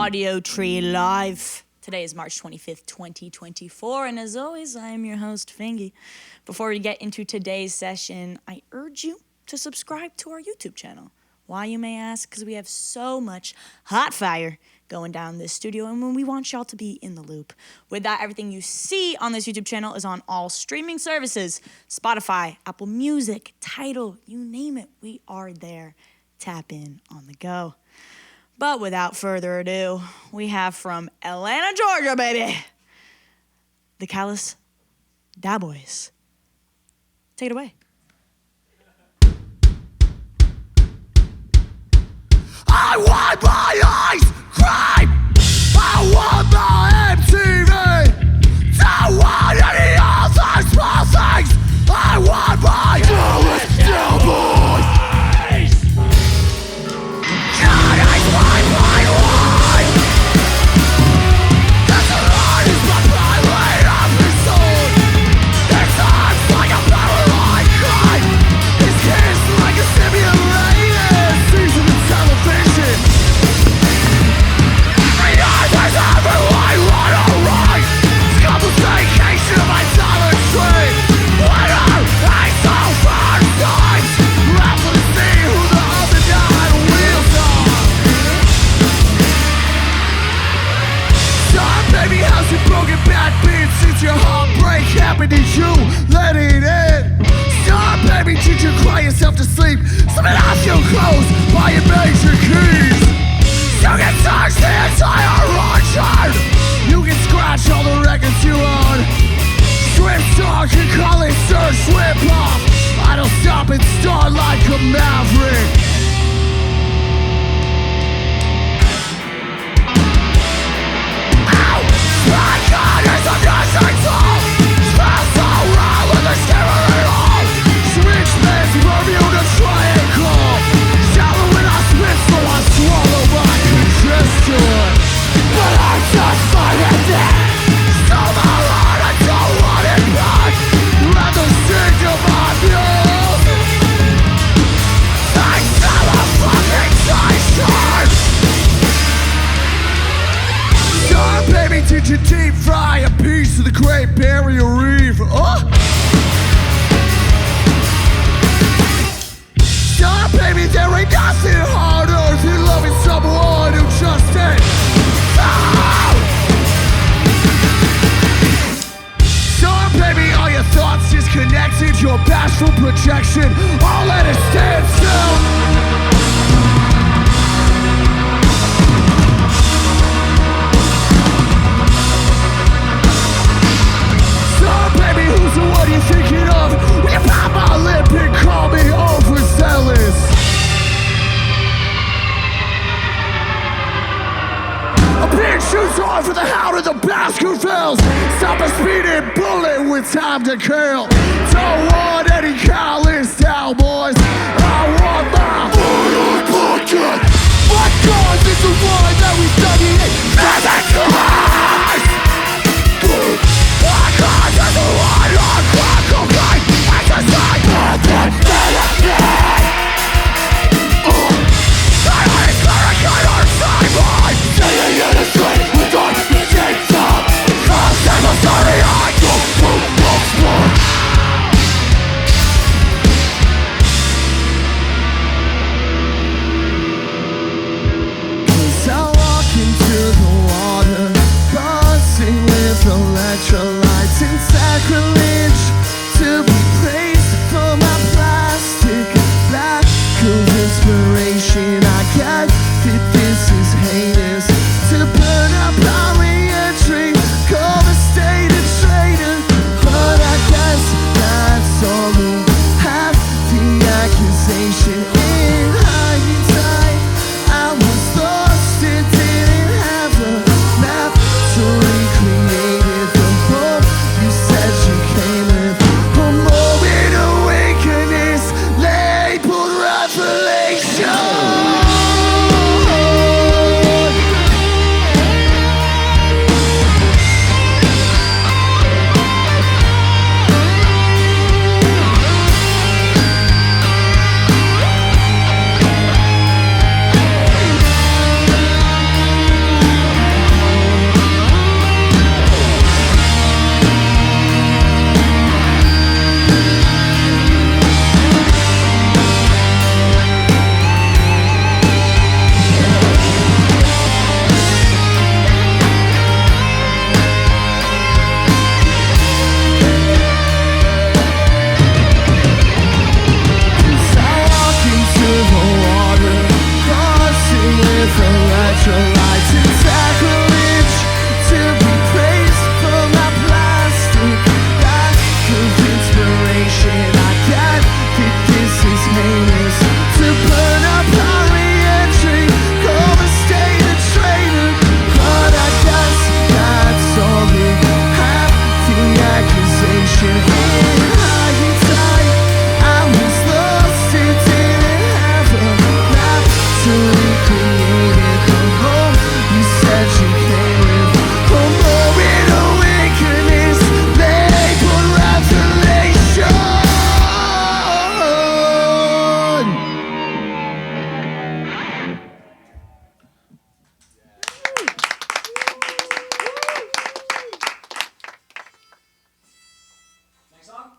Audiotree Live. Today is March 25th, 2024, and as always, I am your host, FINGY. Before we get into today's session, I urge you to subscribe to our YouTube channel. Why, you may ask? Because we have so much hot fire going down this studio, and we want y'all to be in the loop. With that, everything you see on this YouTube channel is on all streaming services: Spotify, Apple Music, Tidal, you name it, we are there. Tap in on the go. But without further ado, we have from Atlanta, Georgia, baby, the Callous Daoboys. Take it away. I want my eyes cry. I want my MTV. Don't want any other small things. I want my Callous Daoboys. God is my life. That's the Lord is my pride of his soul. Their times like a paralyzed cry. His kiss like a simulated season of television. Every night there's everyone run alright. It's couple's vacation of idolatry. Winner, I so far times. Left to see who the other nine wheels are. Son, baby, how's your broken back been since your heartbreak happened to you? Let it in. Son, baby, did you cry yourself to sleep? Spit off your clothes, buy your major keys. You can touch the entire orchard. You can scratch all the records you own. Strip star can call it search, whip off. I don't stop and start like a maverick. Ow! My God, it's a nursing soul. Smells so raw with the stammer at all. Rich man's Bermuda Triangle. Shallow when I spit, so I swallow my congestion. But I just find it dead. Stole my heart, I don't want it back. Let the sting of my muse. I smell a fucking station. Son, baby, did you deep fry a piece of the Great Barrier Reef? Son, baby, there ain't nothing harder than loving someone who just ain't. Son, baby, all your thoughts disconnected, your bashful projection, all let it stand still. Baby, who's the one you're thinking of? When you pop my lip and call me overzealous. A big shoes on for the hound of the Baskervilles. Stop a speeding bullet with time to kill. Don't want any Callous Daoboys. I want my own pocket. My God, is the one that we studied in physics. My God, there's a lot on crack cocaine. I just like nothing benefit. I ain't barricade our sideline. Saying in the street without the gates up. Cause I'm a sorry, I don't move sport. Cause I walk into the water, buzzing with electrolytes and sacrilege. To be praised for my plastic lack of inspiration, I get that this is heinous. To burn up polyandry, call the state a traitor. But I guess that's all who have the accusation. In hindsight, I was lost and didn't have a map to recreate it from both.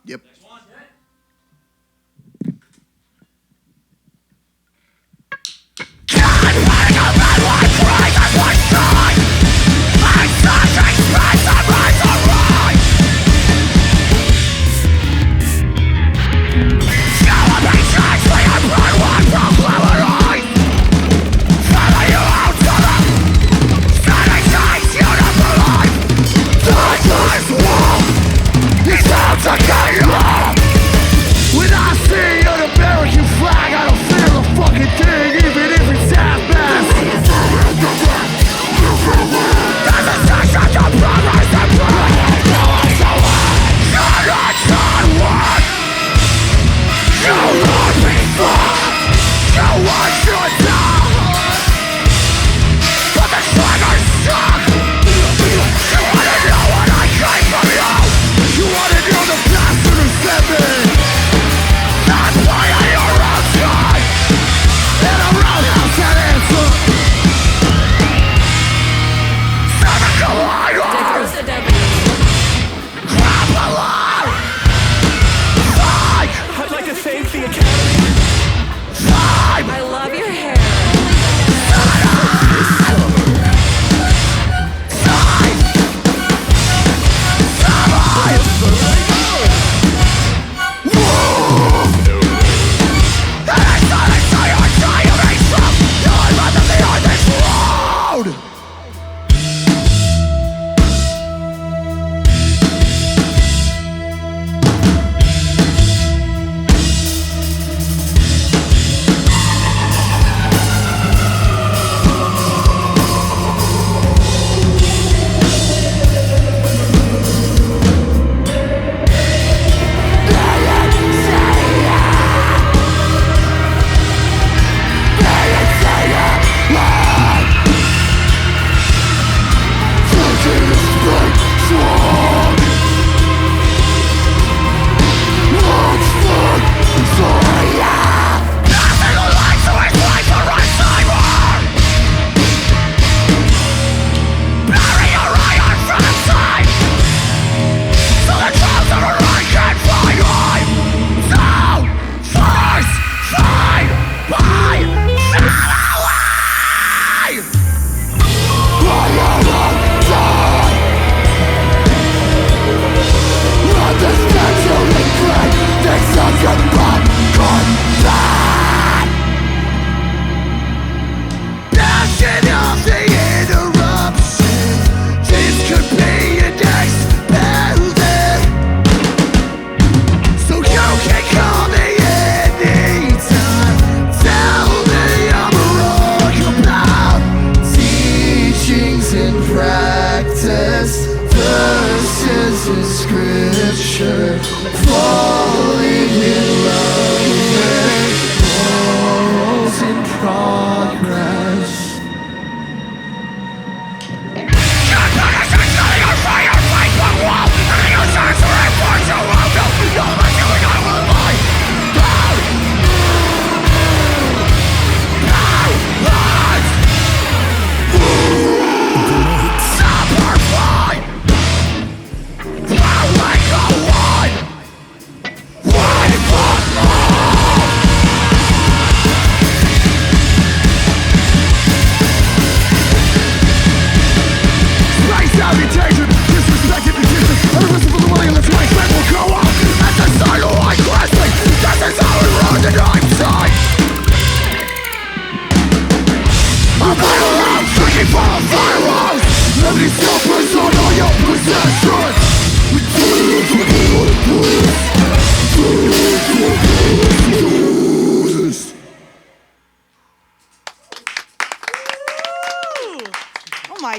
Yep. When I see an American flag, I don't feel a fucking thing, even if it's half-assed. There's a section to progress and progress. You're not done work. You want me fucked. You want to die. But the trigger's stuck. You wanna know what I came from you. You wanna know the past to the seven. That's why I your outside. In a roundhouse that answer. Crap alive! Fine! I'd like to thank the Academy. Fine! I love your hair.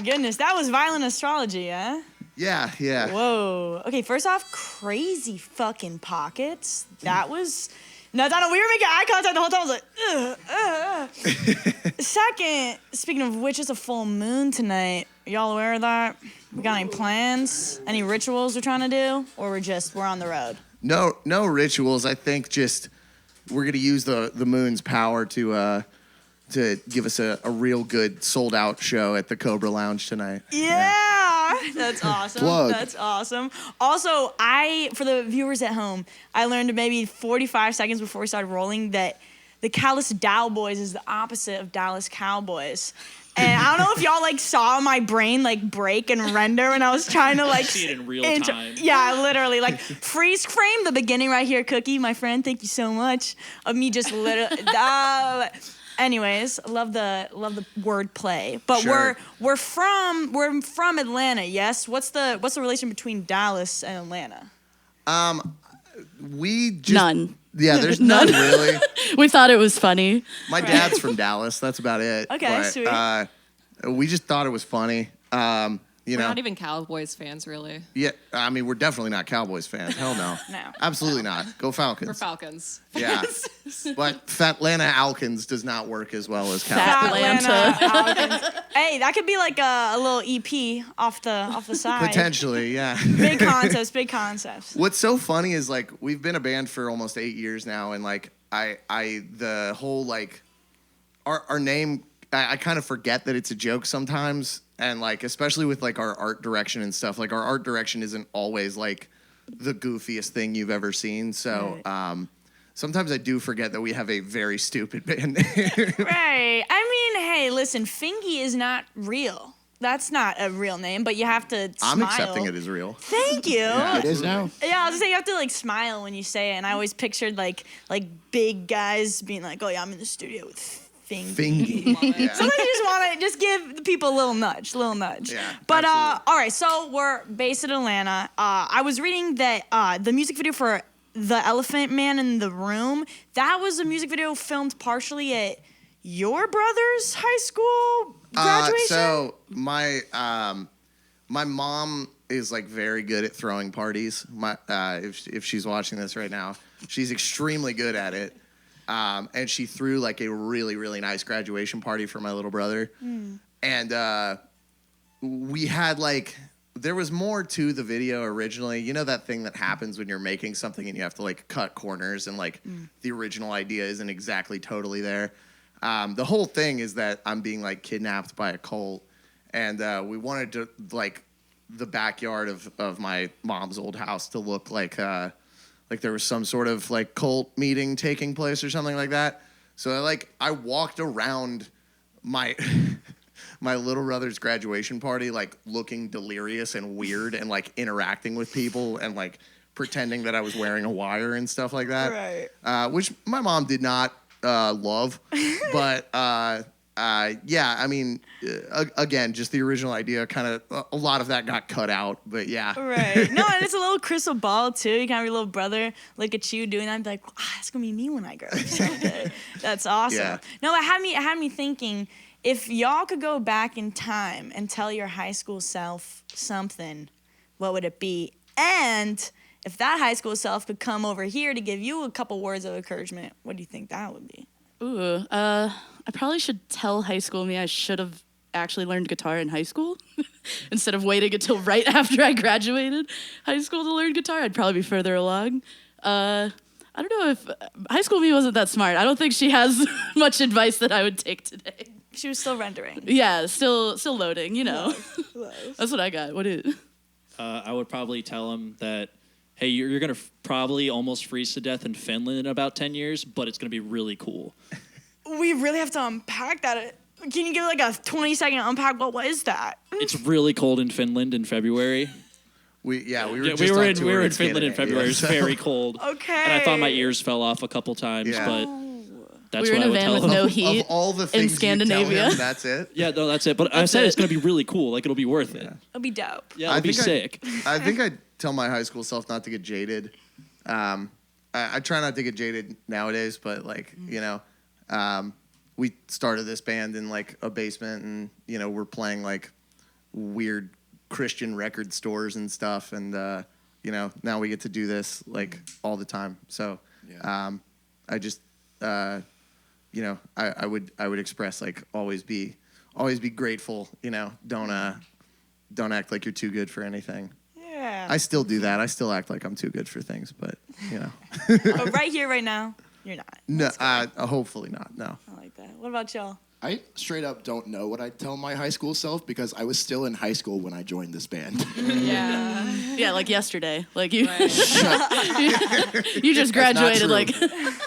Goodness, that was violent astrology, huh? Yeah, yeah. Whoa. Okay, first off, crazy fucking pockets. That was nuts. I know we were making eye contact the whole time. I was like, Second, speaking of which, it's a full moon tonight. Are y'all aware of that? We got any plans? Any rituals we're trying to do? Or we're on the road? No rituals. I think just we're gonna use the moon's power to give us a real good sold out show at the Cobra Lounge tonight. Yeah. That's awesome. Plug. That's awesome. Also, for the viewers at home, I learned maybe 45 seconds before we started rolling that the Callous Daoboys is the opposite of Dallas Cowboys. And I don't know if y'all like saw my brain like break and render when I was trying to like See it in real time. Yeah, literally like freeze frame the beginning right here, Cookie, my friend. Thank you so much of me just literally. Anyways, love the wordplay. But Sure. we're from Atlanta. Yes. What's the relation between Dallas and Atlanta? We just None. Yeah, there's none really. We thought it was funny. My dad's from Dallas. That's about it. Okay, but, sweet. We just thought it was funny. You We're know, not even Cowboys fans, really. yeah. I mean, we're definitely not Cowboys fans. Hell no. No. Absolutely not. Go Falcons. We're Falcons. Yeah. But Fatlanta Alkins does not work as well as Cowboys. Fat Atlanta. Hey, that could be like a little EP off the side. Potentially, yeah. Big concepts. Big concepts. What's so funny is like we've been a band for almost 8 years now, and like the whole like our name, I kind of forget that it's a joke sometimes, and like especially with like our art direction and stuff. Like our art direction isn't always like the goofiest thing you've ever seen. So sometimes I do forget that we have a very stupid band name. Right. I mean, hey, listen, Fingy is not real. That's not a real name, but you have to smile. I'm accepting it as real. Thank you. Yeah, It is now. Yeah, I was just saying you have to like smile when you say it, and I always pictured like big guys being like, "Oh yeah, I'm in the studio with Fingy." Fingy. Yeah. Sometimes you just want to just give the people a little nudge. Yeah, But absolutely. all right, so we're based in Atlanta. I was reading that the music video for The Elephant Man in the Room, that was a music video filmed partially at your brother's high school graduation. So my mom is like very good at throwing parties. If she's watching this right now, she's extremely good at it. And she threw like a really, really nice graduation party for my little brother. And we had like, there was more to the video originally. You know that thing that happens when you're making something and you have to like cut corners and like the original idea isn't exactly totally there. The whole thing is that I'm being like kidnapped by a cult, and we wanted to like the backyard of my mom's old house to look like there was some sort of like cult meeting taking place or something like that. So I walked around my my little brother's graduation party like looking delirious and weird and like interacting with people and like pretending that I was wearing a wire and stuff like that. Right. Which my mom did not love, but yeah, I mean, again, just the original idea, kind of a lot of that got cut out, but yeah. Right. No, and it's a little crystal ball too. You kind of your little brother look at you doing that and be like, that's gonna be me when I grow up. Okay. That's awesome. Yeah. No, it had me thinking, if y'all could go back in time and tell your high school self something, what would it be? And if that high school self could come over here to give you a couple words of encouragement, what do you think that would be? Ooh, I probably should tell high school me I should have actually learned guitar in high school instead of waiting until right after I graduated high school to learn guitar. I'd probably be further along. I don't know if high school me wasn't that smart. I don't think she has much advice that I would take today. She was still rendering. Yeah, still loading, you know. Love. That's what I got. What is? I would probably tell him that, hey, you're going to probably almost freeze to death in Finland in about 10 years, but it's going to be really cool. We really have to unpack that. Can you give like a 20-second unpack? What is that? It's really cold in Finland in February. We were Yeah, just we were on in tour Finland in Scandinavia, February. It's so- very cold. Okay. And I thought my ears fell off a couple times, Yeah. but that's We were what in I a would van tell with him. no Of heat all the things in you tell Scandinavia. him, that's it. Yeah, no, that's it. But I That's said it. it's going to be really cool. Like, it'll be worth it. It'll be dope. Yeah, it'll be sick. I think I'd tell my high school self not to get jaded. I try not to get jaded nowadays, but like, you know, we started this band in like a basement, and you know, we're playing like weird Christian record stores and stuff, and you know, now we get to do this like all the time. So I just you know, I would express like always be grateful, you know, don't act like you're too good for anything. Yeah. I still do that. I still act like I'm too good for things, but you know. But right here, right now, you're not. No, hopefully not. No. I like that. What about y'all? I straight up don't know what I'd tell my high school self because I was still in high school when I joined this band. Yeah. Yeah, like yesterday. Like you, Right. you just graduated. true. Like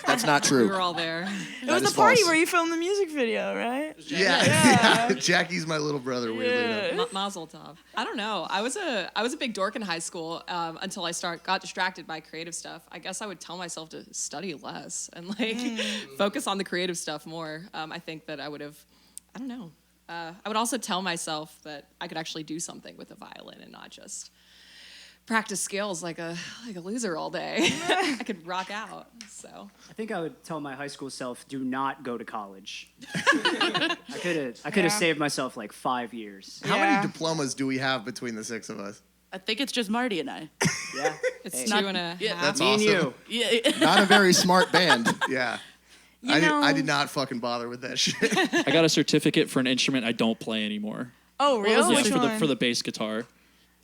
That's not We true. were all there. It was is the party false. where you filmed the music video, right? Yeah. Jackie's my little brother, weirdly enough. Mazel tov. I don't know. I was a big dork in high school until I got distracted by creative stuff. I guess I would tell myself to study less and like focus on the creative stuff more. I think that I would have. I don't know. I would also tell myself that I could actually do something with a violin and not just practice scales like a loser all day. I could rock out. So I think I would tell my high school self, do not go to college. I could have saved myself like 5 years. How Yeah. many diplomas do we have between the 6 of us? I think it's just Marty and I. Yeah. it's Hey. 2.5. Yeah, That's Me and awesome. you. Yeah. Not a very smart band. Yeah. I You did not fucking bother with that shit. I got a certificate for an instrument I don't play anymore. Oh, really? Yeah, Which one? for the bass guitar.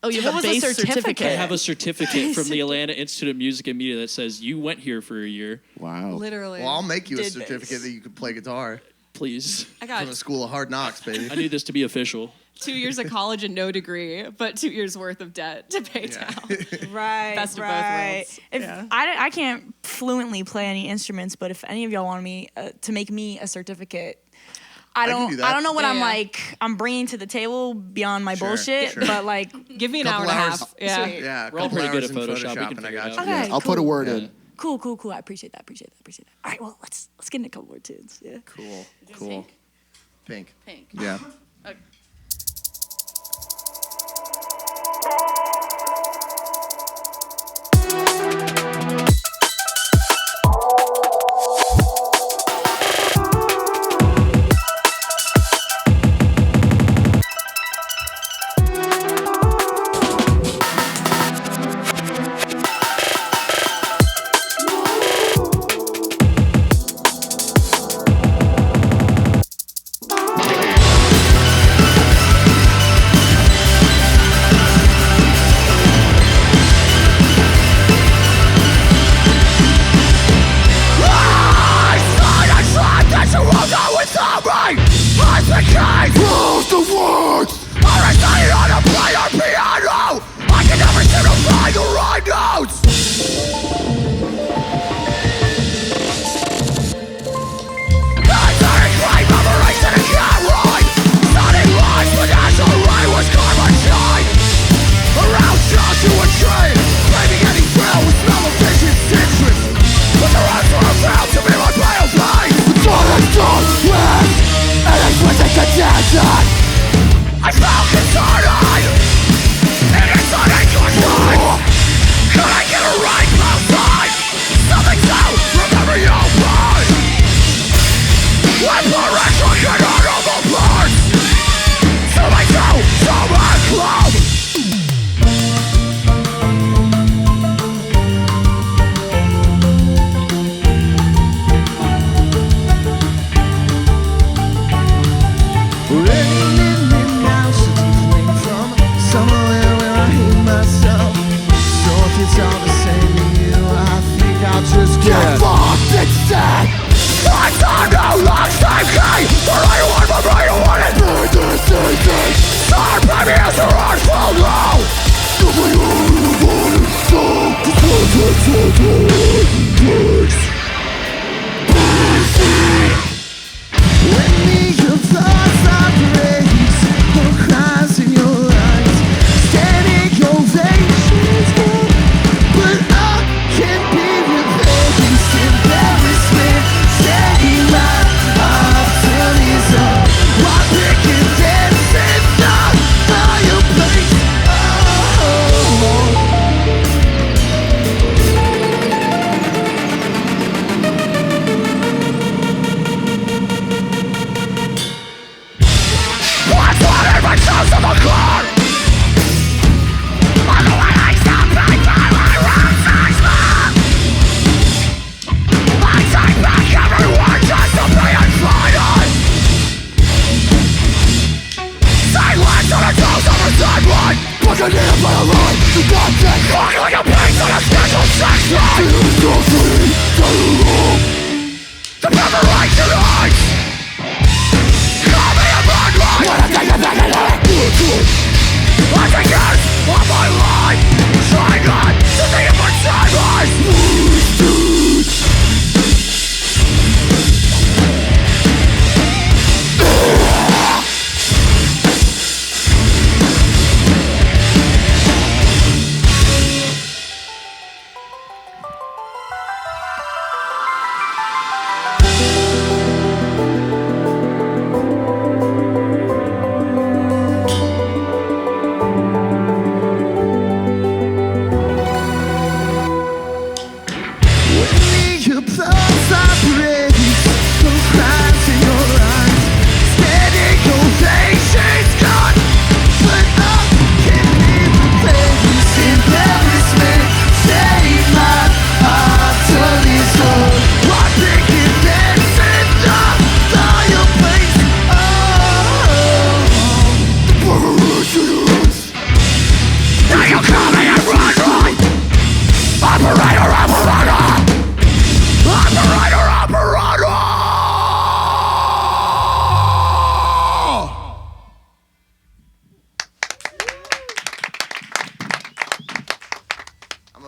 Oh, you What have a was the bass certificate? I have a certificate from the Atlanta Institute of Music and Media that says you went here for a year. Wow. Literally. Well, I'll make you a Did certificate bass. that you can play guitar Please. I from the got School of Hard Knocks, baby. I need this to be official. 2 years of college and no degree, but 2 years worth of debt to pay down. Right, Best of both right. worlds. If Yeah. I can't fluently play any instruments, but if any of y'all want me to make me a certificate, I can don't do that. I don't know what Yeah, yeah. I'm bringing to the table beyond my Sure, bullshit, sure. but like Give me an Couple hour and a hours. half. Yeah. Sweet. Yeah, a We're all couple pretty good hours at in Photoshop. We Photoshop, can and I figure it got out. you. Okay, I'll put a cool. word Yeah. in. cool. I appreciate that. All right, well let's get into a couple more tunes. Yeah. Cool. Just Cool. Pink. Pink. Yeah. Okay.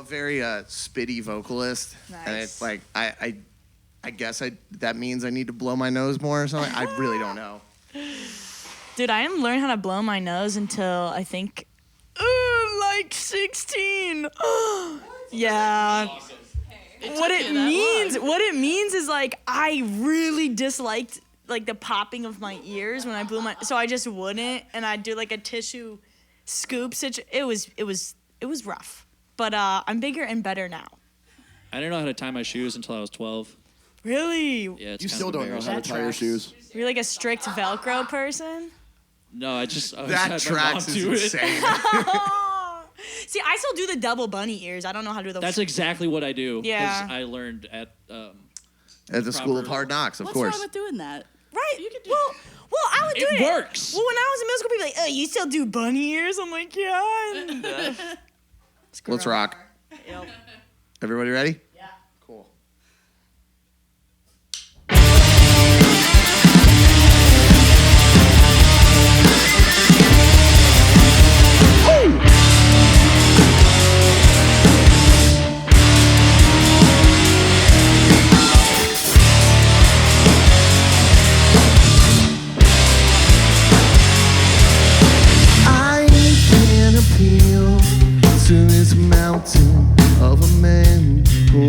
Very spitty vocalist, and it's like I guess that means I need to blow my nose more or something. I really don't know. Dude, I didn't learn how to blow my nose until I think like 16. Yeah. What it means is like I really disliked like the popping of my ears when I blew my, so I just wouldn't, and I'd do like a tissue scoop it was rough. But I'm bigger and better now. I didn't know how to tie my shoes until I was 12. Really? Yeah, it's You kind still of don't know how to embarrassing. tie your shoes. You're like a strict Velcro person? No, I just That had my mom tracks is do it. insane. See, I still do the double bunny ears. I don't know how to do the. That's exactly what I do. Yeah. 'Cause I learned at At the School of Hard Knocks, of What's course. wrong with doing that? Right. You could do Well, I would do it. It works. Well, when I was in middle school, people be like, "Oh, you still do bunny ears?" I'm like, "Yeah." Let's rock. Yep. Everybody ready? Yeah. Cool. I can appeal to this mountain of a man who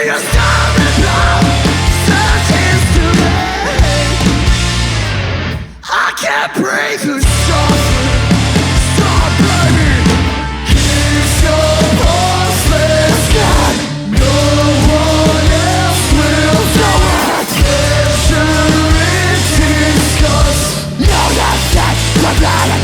a starving love, such history. I can't breathe the suffering. Stop, baby. Keep your pulseless God. No one else will do it. Pleasure in disgust. No, that's the planet.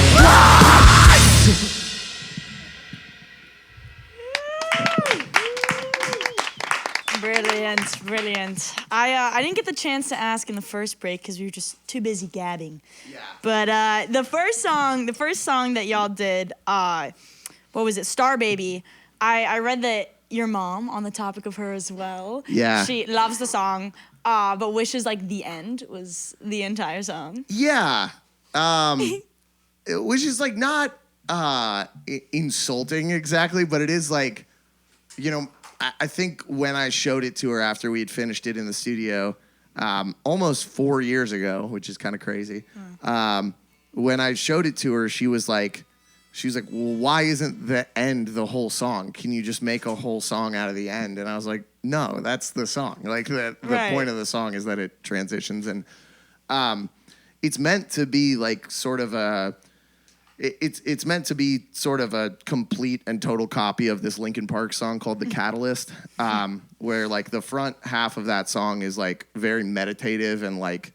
Brilliant, brilliant. I didn't get the chance to ask in the first break because we were just too busy gabbing. Yeah. But the first song that y'all did, what was it? Star Baby. I read that your mom, on the topic of her as well. Yeah. She loves the song, but wishes like the end was the entire song. Yeah. Which is like not insulting exactly, but it is like, you know, I think when I showed it to her after we had finished it in the studio, almost 4 years ago, which is kind of crazy. When I showed it to her, she was like, well, why isn't the end the whole song? Can you just make a whole song out of the end? And I was like, no, that's the song. Like the Right. point of the song is that it transitions, and it's meant to be like sort of a. It's meant to be sort of a complete and total copy of this Linkin Park song called "The Catalyst," where like the front half of that song is like very meditative and like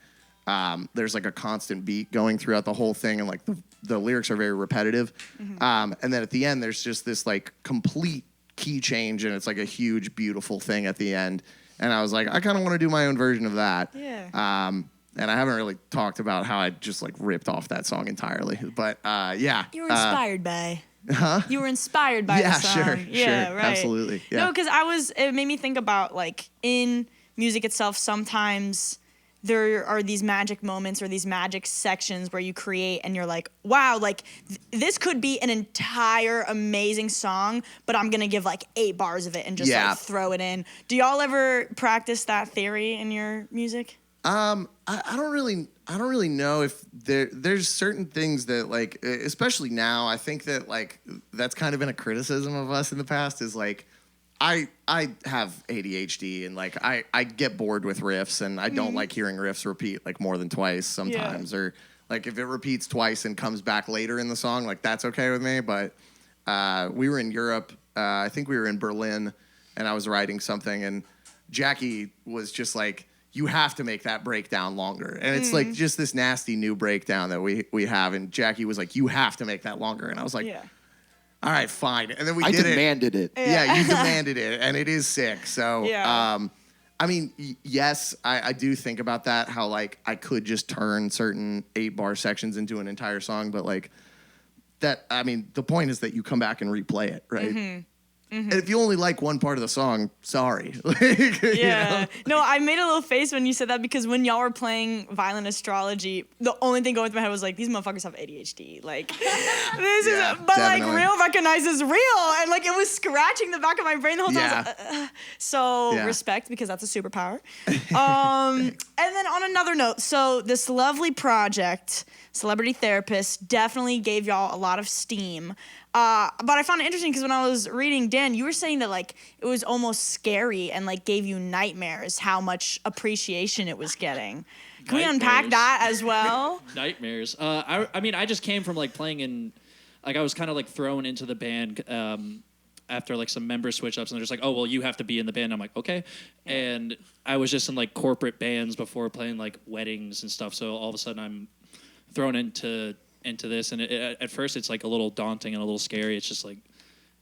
there's like a constant beat going throughout the whole thing, and like the lyrics are very repetitive. And then at the end, there's just this like complete key change, and it's like a huge, beautiful thing at the end. And I was like, I kind of want to do my own version of that. Yeah. And I haven't really talked about how I just like ripped off that song entirely, but yeah. You were inspired by. Huh? You were inspired by Yeah, the song. sure, Yeah, sure, right. absolutely. Yeah. No, because it made me think about like in music itself, sometimes there are these magic moments or these magic sections where you create and you're like, wow, like this could be an entire amazing song, but I'm gonna give like 8 bars of it and just like throw it in. Do y'all ever practice that theory in your music? I don't really know if there's certain things that like, especially now, I think that like that's kind of been a criticism of us in the past is like, I have ADHD and like I get bored with riffs and I don't like hearing riffs repeat like more than twice sometimes, or like if it repeats twice and comes back later in the song, like that's okay with me. But we were in Europe, I think we were in Berlin, and I was writing something, and Jackie was just like, you have to make that breakdown longer. And it's like just this nasty new breakdown that we have. And Jackie was like, you have to make that longer. And I was like, all right, fine. And then we did it. I demanded it. Yeah, you demanded it. And it is sick. So, I mean, yes, I do think about that, how like I could just turn certain 8-bar sections into an entire song. But like that, I mean, the point is that you come back and replay it, right? And if you only like one part of the song, sorry. Yeah. No, I made a little face when you said that because when y'all were playing Violent Astrology, the only thing going through my head was like, these motherfuckers have ADHD. Like, this is, but definitely. like real recognizes real. And like it was scratching the back of my brain the whole time. I was like, So respect, because that's a superpower. And then on another note, so this lovely project, Celebrity Therapist, definitely gave y'all a lot of steam. But I found it interesting because when I was reading, Dan, you were saying that like it was almost scary and like gave you nightmares how much appreciation it was getting. Can we unpack that as well? Nightmares. I mean, I just came from like playing in, like I was kind of like thrown into the band after like some member switch ups, and they're just like, oh well, you have to be in the band. I'm like, okay. And I was just in like corporate bands before playing like weddings and stuff. So all of a sudden I'm thrown into this, and at first it's like a little daunting and a little scary. It's just like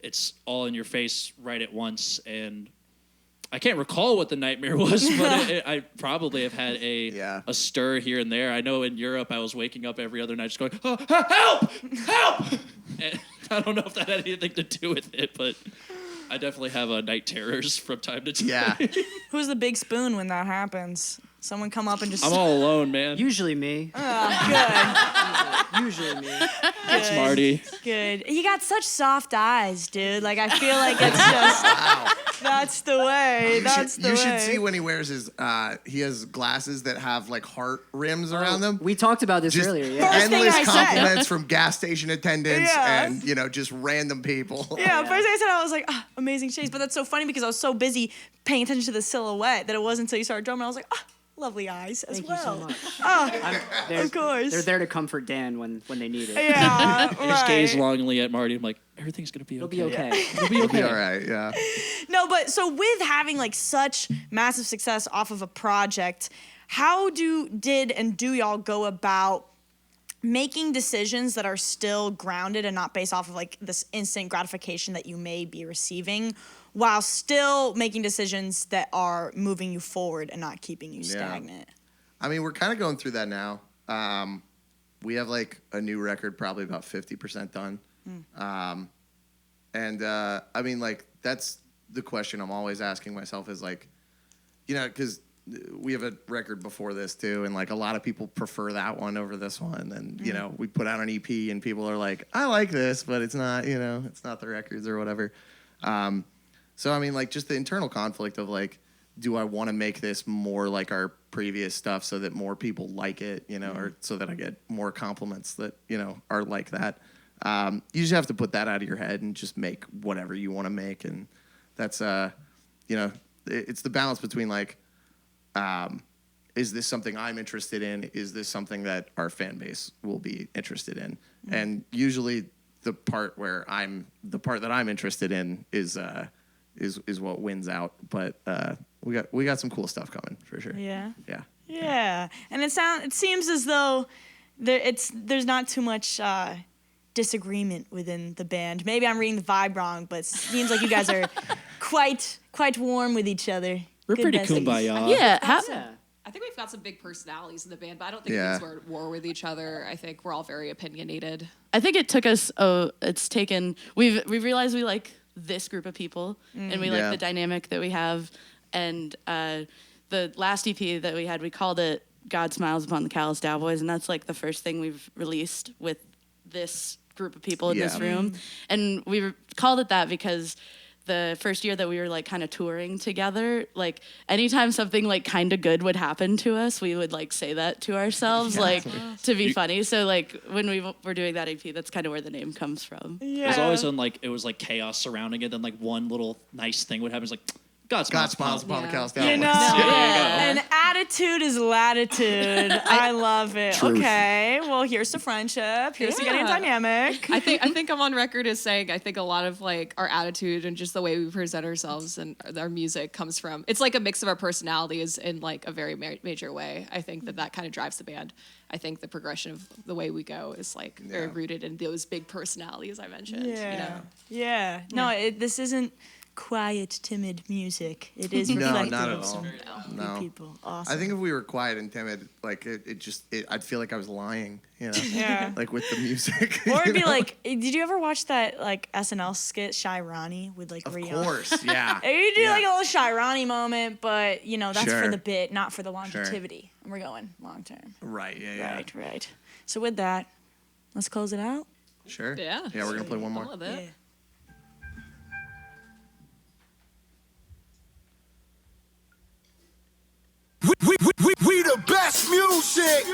it's all in your face right at once, and I can't recall what the nightmare was, but I probably have had a stir here and there. I know in Europe I was waking up every other night just going, oh, help! And I don't know if that had anything to do with it, but I definitely have night terrors from time to time. Yeah. Who's the big spoon when that happens? Someone come up and just. I'm all alone, man. Usually me. Good. Usually me. That's Marty. Good. You got such soft eyes, dude. Like I feel like it's just. That's the way. That's the way. You should see when he wears his. He has glasses that have like heart rims around them. We talked about this Just earlier. Yeah. First thing endless I said. compliments from gas station attendants Yeah. and just random people. Yeah, first thing I said, I was like, amazing shades. But that's so funny because I was so busy paying attention to the silhouette that it wasn't until you started drumming. I was like, lovely eyes as Thank well. you so much. Of course. They're there to comfort Dan when they need it. Yeah, I just gaze right. longingly at Marty. I'm like, everything's gonna be It'll okay. be okay. It'll be okay. Be all right. Yeah. No, but so with having like such massive success off of a project, how do y'all go about making decisions that are still grounded and not based off of like this instant gratification that you may be receiving, while still making decisions that are moving you forward and not keeping you stagnant? I mean, we're kind of going through that now. We have like a new record, probably about 50% done. I mean, like, that's the question I'm always asking myself is like, because we have a record before this too, and like a lot of people prefer that one over this one. And, we put out an EP and people are like, I like this, but it's not, it's not the records or whatever. So, I mean, like, just the internal conflict of like, do I want to make this more like our previous stuff so that more people like it, or so that I get more compliments that, are like that. You just have to put that out of your head and just make whatever you want to make. And that's, it's the balance between like, is this something I'm interested in? Is this something that our fan base will be interested in? And usually the part that I'm interested in is what wins out. But we got some cool stuff coming for sure. Yeah. Yeah. Yeah. And it seems as though there's not too much disagreement within the band. Maybe I'm reading the vibe wrong, but it seems like you guys are quite warm with each other. We're Good pretty besties. kumbaya. Yeah, I think we've got some big personalities in the band, but I don't think we're at war with each other. I think we're all very opinionated. I think it took us. We've realized we like this group of people, and we like the dynamic that we have. And the last EP that we had, we called it "God Smiles Upon the Callous Daoboys," and that's like the first thing we've released with this group of people in this room. And we called it that because the first year that we were like kind of touring together, like anytime something like kind of good would happen to us, we would like say that to ourselves, like to be funny. So like when we were doing that EP, that's kind of where the name comes from. Yeah. It was always on like, it was like chaos surrounding it. Then like one little nice thing would happen. It's like, God smiles upon upon the Callous You Daoboys. know, and attitude is latitude. I love it. Truth. Okay, well, here's to friendship. Here's to getting a dynamic. I think I'm on record as saying I think a lot of like our attitude and just the way we present ourselves and our music comes from. It's like a mix of our personalities in like a very major way. I think that kind of drives the band. I think the progression of the way we go is like very rooted in those big personalities I mentioned. Yeah. No, this isn't quiet, timid music. It is No, reflective not at of all. some No. good people. Awesome. I think if we were quiet and timid, like I'd feel like I was lying, Yeah. like with the music. Or it'd be you know? like, did you ever watch that like SNL skit Shy Ronnie with like Of Rihanna? course, yeah. You do Yeah. like a little Shy Ronnie moment, but that's Sure. for the bit, not for the longevity. And we're going long term. Right, yeah. Right. So with that, let's close it out. Sure. Yeah. Yeah, we're gonna play one more. I love it. We the best music.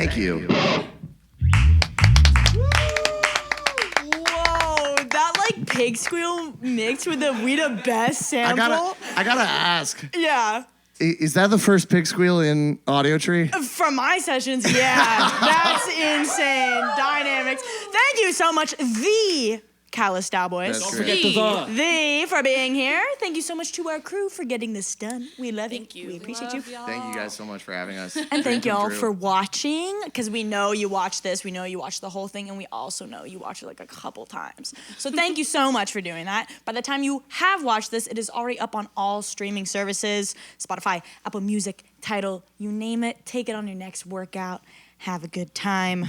Thank you. Whoa, that like pig squeal mixed with the "We the Best" sample. I gotta ask. Yeah. Is that the first pig squeal in Audiotree? From my sessions, yeah. That's insane. Dynamics. Thank you so much, the Callous Daoboys. That's Don't great. forget the. For being here. Thank you so much to our crew for getting this done. We love Thank you. you. We appreciate you. Thank you guys so much for having us. And thank y'all for watching, because we know you watch this, we know you watch the whole thing, and we also know you watch it like a couple times. So thank you so much for doing that. By the time you have watched this, it is already up on all streaming services, Spotify, Apple Music, Tidal, you name it. Take it on your next workout. Have a good time.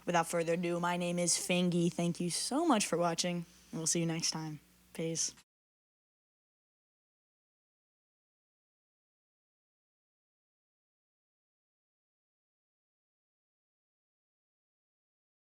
Without further ado, my name is FINGY. Thank you so much for watching, and we'll see you next time. Peace.